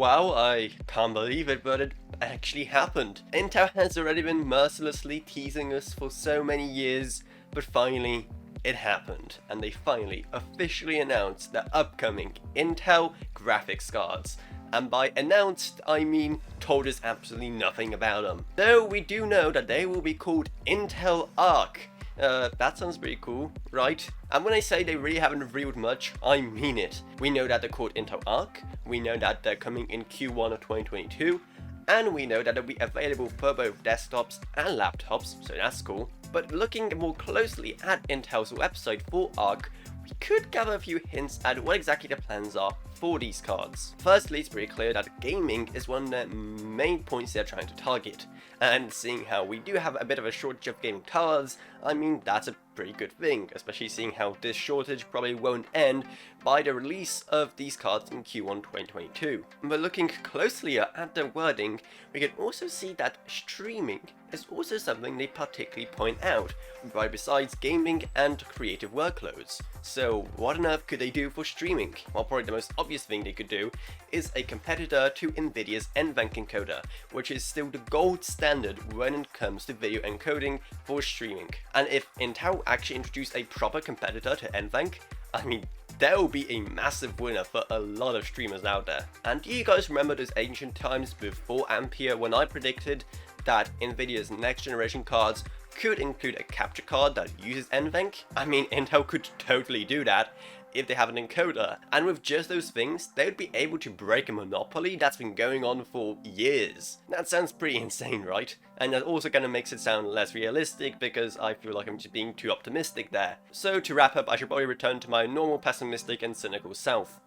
Wow, I can't believe it, but it actually happened. Intel has already been mercilessly teasing us for so many years, but finally, it happened, and they finally officially announced the upcoming Intel graphics cards. And by announced, I mean told us absolutely nothing about them. Though we do know that they will be called Intel Arc. That sounds pretty cool, right? And when I say they really haven't revealed much, I mean it. We know that they're called Intel Arc, we know that they're coming in Q1 of 2022, and we know that they'll be available for both desktops and laptops, so that's cool. But looking more closely at Intel's website for Arc, we could gather a few hints at what exactly the plans are for these cards. Firstly, it's pretty clear that gaming is one of the main points they're trying to target, and seeing how we do have a bit of a shortage of gaming cards, I mean that's a pretty good thing, especially seeing how this shortage probably won't end by the release of these cards in Q1 2022. But looking closely at the wording, we can also see that streaming is also something they particularly point out, right besides gaming and creative workloads. So what on earth could they do for streaming? Well, probably the most obvious thing they could do is a competitor to Nvidia's NVENC encoder, which is still the gold standard when it comes to video encoding for streaming. And if Intel actually introduce a proper competitor to NVENC, I mean, that will be a massive winner for a lot of streamers out there. And do you guys remember those ancient times before Ampere when I predicted that Nvidia's next generation cards could include a capture card that uses NVENC? I mean, Intel could totally do that if they have an encoder, and with just those things, they would be able to break a monopoly that's been going on for years. That sounds pretty insane, right? And that also kind of makes it sound less realistic because I feel like I'm just being too optimistic there. So to wrap up, I should probably return to my normal pessimistic and cynical self.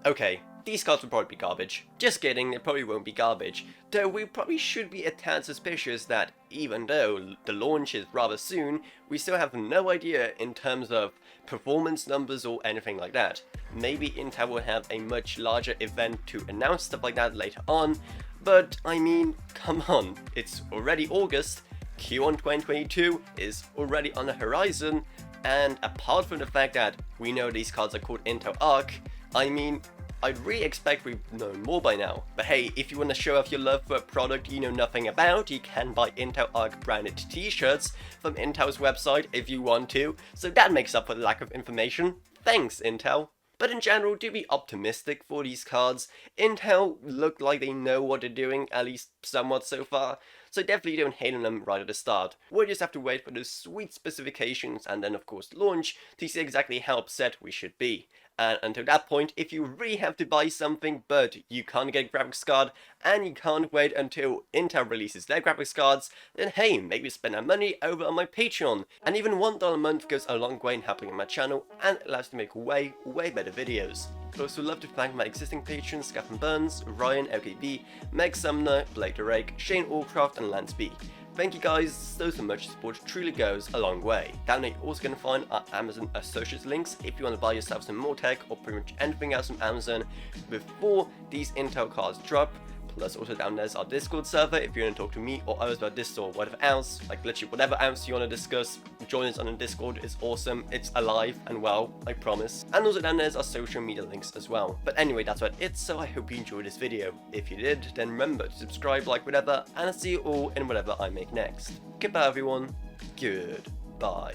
Okay, these cards will probably be garbage. Just kidding, it probably won't be garbage. Though we probably should be a tad suspicious that even though the launch is rather soon, we still have no idea in terms of performance numbers or anything like that. Maybe Intel will have a much larger event to announce stuff like that later on, but I mean, come on, it's already August, Q1 2022 is already on the horizon, and apart from the fact that we know these cards are called Intel Arc, I mean, I'd really expect we've known more by now. But hey, if you want to show off your love for a product you know nothing about, you can buy Intel Arc branded t-shirts from Intel's website if you want to, so that makes up for the lack of information. Thanks, Intel. But in general, do be optimistic for these cards. Intel look like they know what they're doing, at least somewhat so far, so definitely don't hate on them right at the start. We'll just have to wait for those sweet specifications and then of course launch to see exactly how upset we should be. And until that point, if you really have to buy something but you can't get a graphics card and you can't wait until Intel releases their graphics cards, then hey, maybe spend that money over on my Patreon. And even $1 a month goes a long way in helping my channel and allows me to make way better videos. I'd also love to thank my existing patrons Scafan Burns, Ryan LKB, Meg Sumner, Blake Drake, Shane Allcraft and Lance B. Thank you guys so much, support truly goes a long way. Down there you're also going to find our Amazon Associates links if you want to buy yourself some more tech or pretty much anything else from Amazon before these Intel cards drop. Plus also down there's our Discord server if you want to talk to me or others about this or whatever else, like literally whatever else you want to discuss, join us on the Discord, it's awesome, it's alive and well, I promise. And also down there's our social media links as well. But anyway, that's about it, so I hope you enjoyed this video. If you did, then remember to subscribe, like, whatever, and I'll see you all in whatever I make next. Goodbye everyone, goodbye.